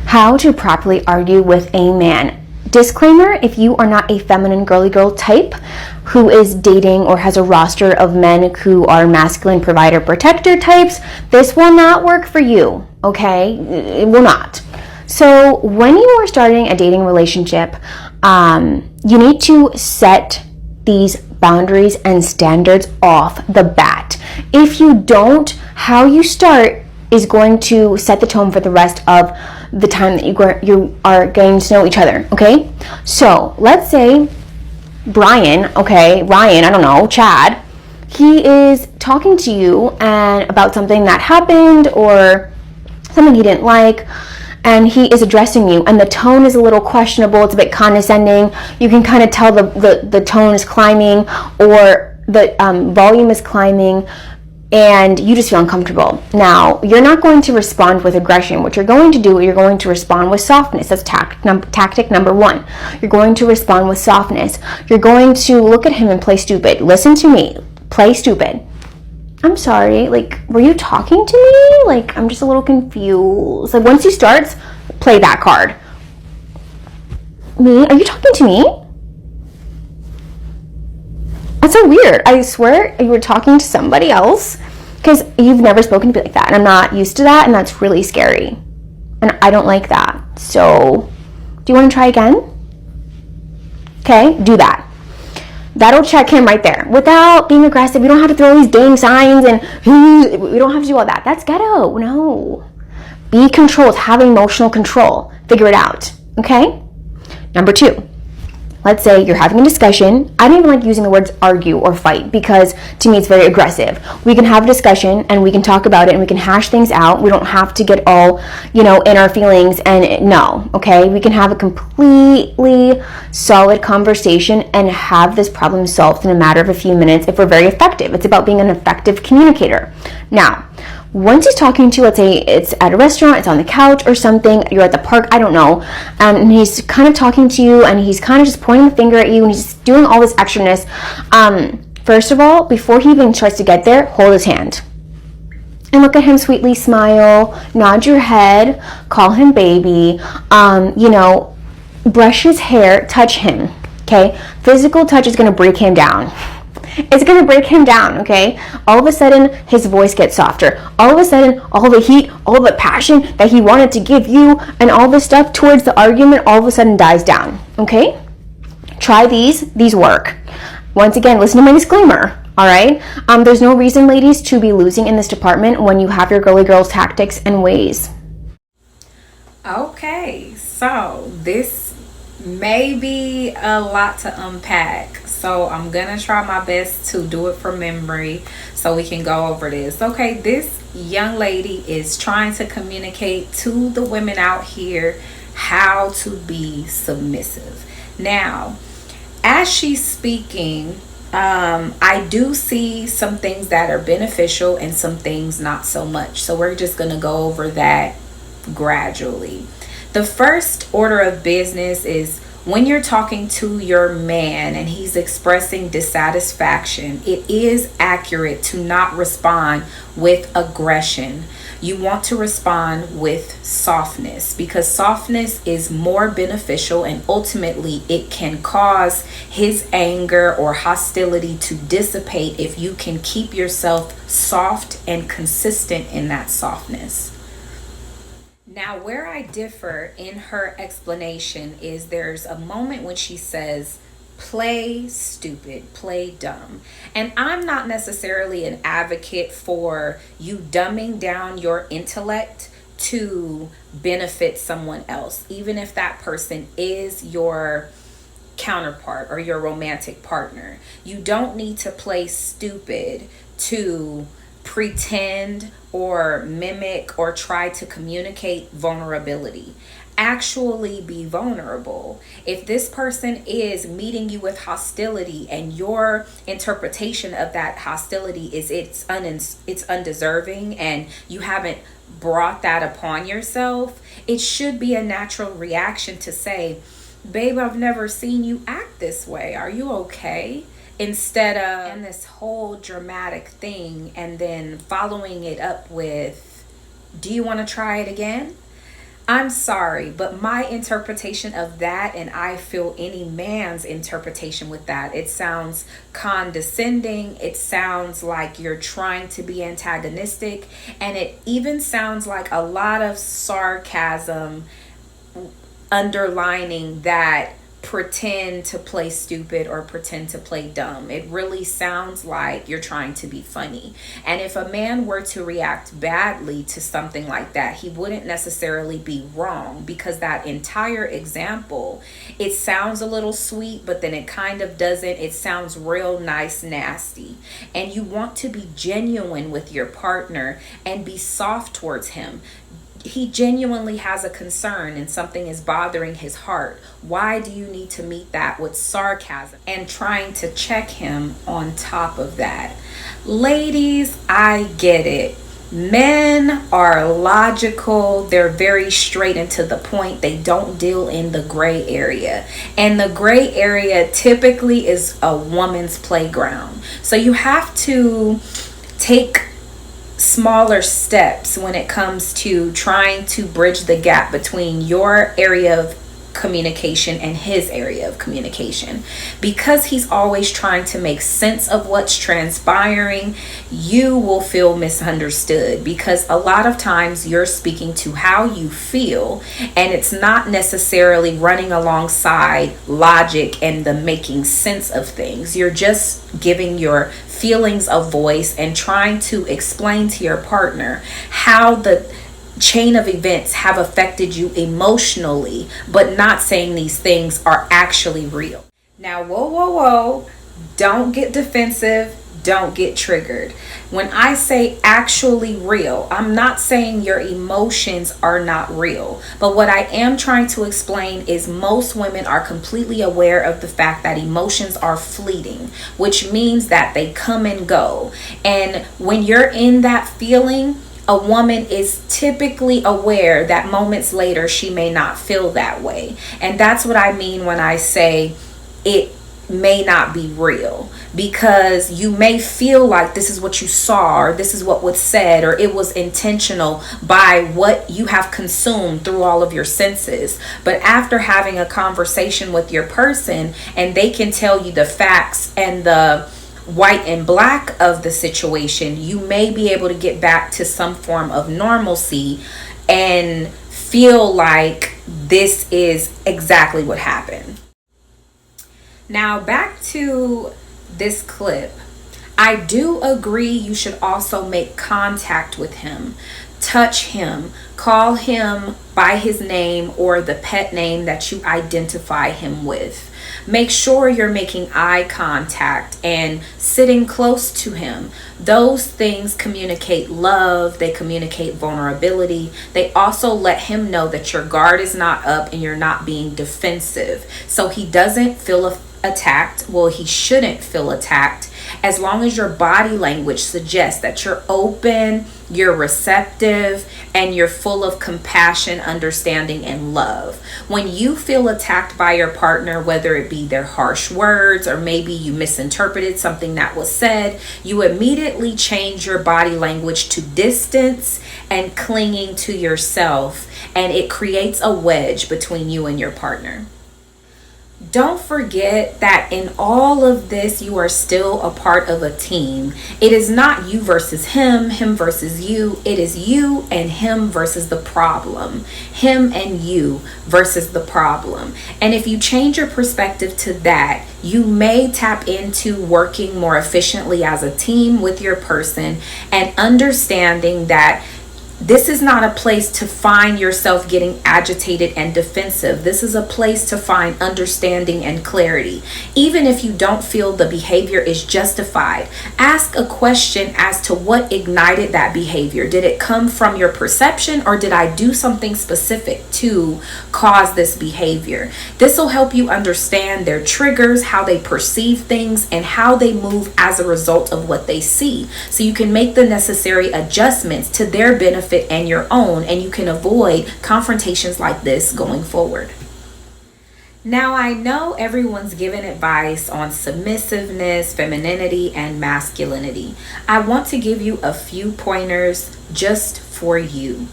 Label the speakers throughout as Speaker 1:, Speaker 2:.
Speaker 1: How to properly argue with a man. Disclaimer, if you are not a feminine girly girl type who is dating or has a roster of men who are masculine provider protector types, this will not work for you, okay? It will not. So when you are starting a dating relationship, you need to set these boundaries and standards off the bat. If you don't, how you start is going to set the tone for the rest of the time that you are getting to know each other, okay? So let's say Ryan, I don't know, Chad, he is talking to you and about something that happened or something he didn't like, and he is addressing you, and the tone is a little questionable, it's a bit condescending. You can kind of tell the tone is climbing, or the volume is climbing, and you just feel uncomfortable. Now, you're not going to respond with aggression. What you're going to do, you're going to respond with softness. That's tactic number one. You're going to respond with softness. You're going to look at him and play stupid. Listen to me. Play stupid. I'm sorry, like, were you talking to me? Like, I'm just a little confused. Like, once he starts, play that card. Me? Are you talking to me? That's so weird. I swear you were talking to somebody else, because you've never spoken to me like that, and I'm not used to that, and that's really scary. And I don't like that. So, do you want to try again? Okay, do that. That'll check him right there. Without being aggressive, we don't have to throw these dang signs, and we don't have to do all that. That's ghetto. No. Be controlled. Have emotional control. Figure it out. Okay? Number two. Let's say you're having a discussion. I don't even like using the words argue or fight, because to me it's very aggressive. We can have a discussion and we can talk about it and we can hash things out. We don't have to get all, in our feelings okay? We can have a completely solid conversation and have this problem solved in a matter of a few minutes if we're very effective. It's about being an effective communicator. Now, once he's talking to you, let's say it's at a restaurant, it's on the couch or something, you're at the park, I don't know, and he's kind of talking to you and he's kind of just pointing the finger at you and he's just doing all this extraness. First of all, before he even tries to get there, hold his hand. And look at him sweetly, smile, nod your head, call him baby, brush his hair, touch him, okay? Physical touch is going to break him down. It's going to break him down, okay? All of a sudden, his voice gets softer. All of a sudden, all the heat, all the passion that he wanted to give you and all the stuff towards the argument all of a sudden dies down, okay? Try these. These work. Once again, listen to my disclaimer, all right? There's no reason, ladies, to be losing in this department when you have your girly girls tactics and ways.
Speaker 2: Okay, so this may be a lot to unpack. So I'm gonna try my best to do it from memory so we can go over this. Okay, this young lady is trying to communicate to the women out here how to be submissive. Now, as she's speaking, I do see some things that are beneficial and some things not so much. So we're just gonna go over that gradually. The first order of business is when you're talking to your man and he's expressing dissatisfaction, it is accurate to not respond with aggression. You want to respond with softness, because softness is more beneficial and ultimately it can cause his anger or hostility to dissipate if you can keep yourself soft and consistent in that softness. Now, where I differ in her explanation is there's a moment when she says, play stupid, play dumb. And I'm not necessarily an advocate for you dumbing down your intellect to benefit someone else, even if that person is your counterpart or your romantic partner. You don't need to play stupid to pretend or mimic or try to communicate vulnerability. Actually be vulnerable. If this person is meeting you with hostility and your interpretation of that hostility is it's undeserving and you haven't brought that upon yourself, it should be a natural reaction to say, babe, I've never seen you act this way. Are you okay? Instead of and this whole dramatic thing and then following it up with, do you want to try it again? I'm sorry, but my interpretation of that, and I feel any man's interpretation with that, it sounds condescending. It sounds like you're trying to be antagonistic. And it even sounds like a lot of sarcasm underlining that pretend to play stupid or pretend to play dumb. It really sounds like you're trying to be funny. And if a man were to react badly to something like that, he wouldn't necessarily be wrong, because that entire example, it sounds a little sweet, but then it kind of doesn't. It sounds real nice, nasty. And you want to be genuine with your partner and be soft towards him. He genuinely has a concern and something is bothering his heart. Why do you need to meet that with sarcasm and trying to check him on top of that? Ladies, I get it. Men are logical. They're very straight and to the point. They don't deal in the gray area. And the gray area typically is a woman's playground. So you have to take smaller steps when it comes to trying to bridge the gap between your area of communication and his area of communication. Because he's always trying to make sense of what's transpiring, you will feel misunderstood, because a lot of times you're speaking to how you feel, and it's not necessarily running alongside logic and the making sense of things. You're just giving your feelings a voice and trying to explain to your partner how the chain of events have affected you emotionally, but not saying these things are actually real. Now, whoa, don't get defensive. Don't get triggered. When I say actually real, I'm not saying your emotions are not real. But what I am trying to explain is most women are completely aware of the fact that emotions are fleeting, which means that they come and go. And when you're in that feeling, a woman is typically aware that moments later she may not feel that way. And that's what I mean when I say it may not be real, because you may feel like this is what you saw, or this is what was said, or it was intentional by what you have consumed through all of your senses. But after having a conversation with your person, and they can tell you the facts and the white and black of the situation, you may be able to get back to some form of normalcy and feel like this is exactly what happened. Now, back to this clip. I do agree you should also make contact with him, touch him, call him by his name or the pet name that you identify him with. Make sure you're making eye contact and sitting close to him. Those things communicate love. They communicate vulnerability. They also let him know that your guard is not up and you're not being defensive. So he doesn't feel attacked. Well, he shouldn't feel attacked, as long as your body language suggests that you're open, you're receptive, and you're full of compassion, understanding, and love. When you feel attacked by your partner, whether it be their harsh words or maybe you misinterpreted something that was said, you immediately change your body language to distance and clinging to yourself, and it creates a wedge between you and your partner. Don't forget that in all of this, you are still a part of a team. It is not you versus him, him versus you. It is you and him versus the problem. Him and you versus the problem. And if you change your perspective to that, you may tap into working more efficiently as a team with your person and understanding that this is not a place to find yourself getting agitated and defensive. This is a place to find understanding and clarity. Even if you don't feel the behavior is justified, ask a question as to what ignited that behavior. Did it come from your perception, or did I do something specific to cause this behavior? This will help you understand their triggers, how they perceive things, and how they move as a result of what they see. So you can make the necessary adjustments to their benefit and your own, and you can avoid confrontations like this going forward. Now, I know everyone's given advice on submissiveness, femininity, and masculinity. I want to give you a few pointers just for you.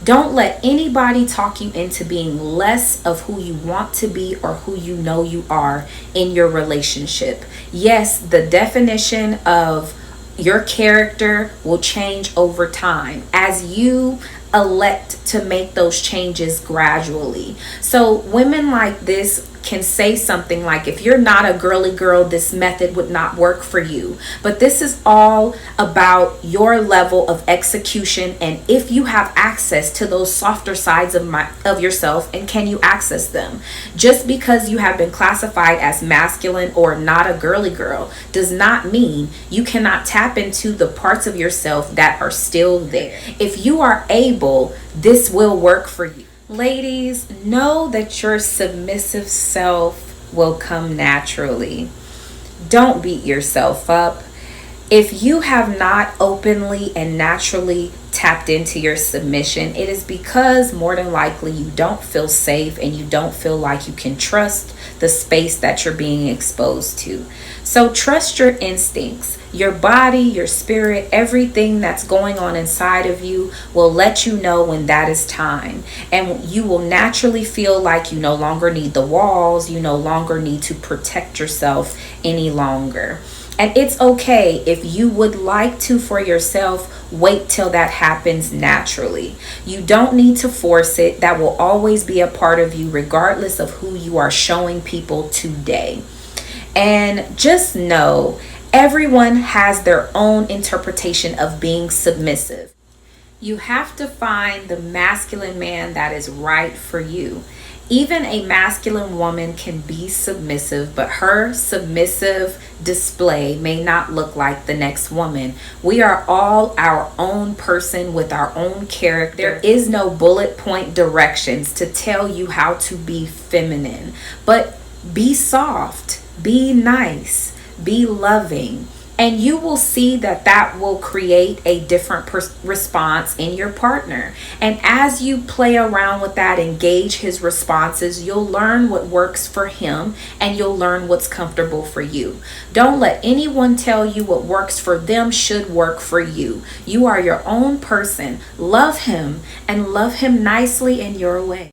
Speaker 2: Don't let anybody talk you into being less of who you want to be or who you know you are in your relationship. Yes, the definition of your character will change over time as you elect to make those changes gradually. So women like this can say something like, if you're not a girly girl, this method would not work for you. But this is all about your level of execution, and if you have access to those softer sides of yourself, and can you access them. Just because you have been classified as masculine or not a girly girl does not mean you cannot tap into the parts of yourself that are still there. If you are able, this will work for you. Ladies, know that your submissive self will come naturally. Don't beat yourself up. If you have not openly and naturally tapped into your submission, it is because more than likely you don't feel safe and you don't feel like you can trust the space that you're being exposed to. So trust your instincts. Your body, your spirit, everything that's going on inside of you will let you know when that is time. And you will naturally feel like you no longer need the walls. You no longer need to protect yourself any longer. And it's okay if you would like to for yourself, wait till that happens naturally. You don't need to force it. That will always be a part of you regardless of who you are showing people today. And just know, everyone has their own interpretation of being submissive. You have to find the masculine man that is right for you. Even a masculine woman can be submissive, but her submissive display may not look like the next woman. We are all our own person with our own character. There is no bullet point directions to tell you how to be feminine, but be soft, be nice, be loving, and you will see that that will create a different response in your partner. And as you play around with that, engage his responses, you'll learn what works for him and you'll learn what's comfortable for you. Don't let anyone tell you what works for them should work for you. You are your own person. Love him and love him nicely in your way.